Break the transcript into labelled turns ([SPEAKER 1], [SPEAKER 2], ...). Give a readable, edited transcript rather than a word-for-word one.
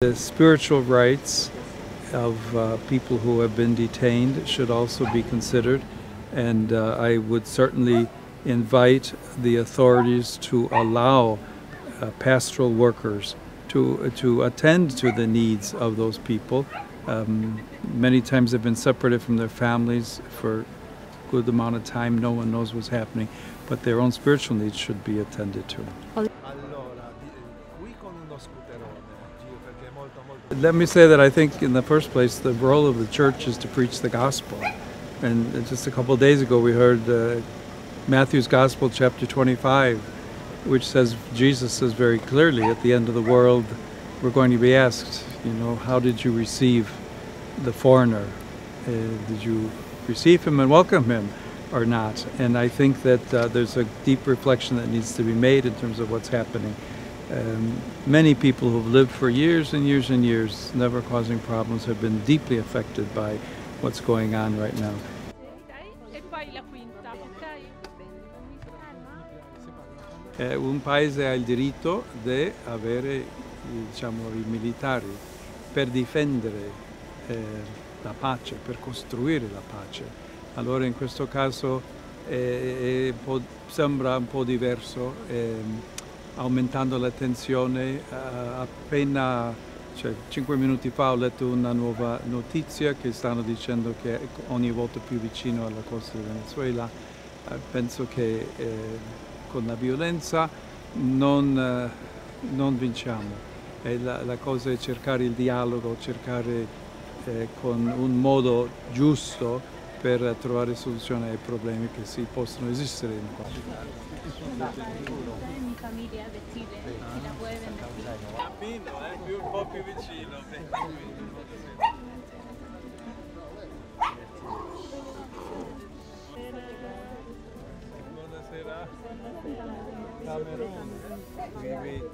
[SPEAKER 1] The spiritual rights of people who have been detained should also be considered, and I would certainly invite the authorities to allow pastoral workers to attend to the needs of those people. Many times they've been separated from their families for a good amount of time. No one knows what's happening, but their own spiritual needs should be attended to. Let me say that I think in the first place the role of the church is to preach the gospel. And just a couple of days ago we heard Matthew's Gospel chapter 25, which says, Jesus says very clearly, at the end of the world we're going to be asked, how did you receive the foreigner? Did you receive him and welcome him or not? And I think that there's a deep reflection that needs to be made in terms of what's happening. Many people who've lived for years and years and years, never causing problems, have been deeply affected by what's going on right now. Un paese ha il diritto di avere, i militari per difendere la pace, per costruire la pace. Allora in questo caso sembra un po' diverso. Aumentando la tensione, appena 5 minuti fa ho letto una nuova notizia che stanno dicendo che è ogni volta più vicino alla costa del Venezuela. Penso che con la violenza non vinciamo. La cosa è cercare il dialogo, cercare con un modo giusto per trovare soluzione ai problemi che si possono esistere in qua.
[SPEAKER 2] Mi famiglia è di Chile, chi la può vendere.
[SPEAKER 1] Cammino, un po' più vicino. Buonasera. Camerone. Grazie.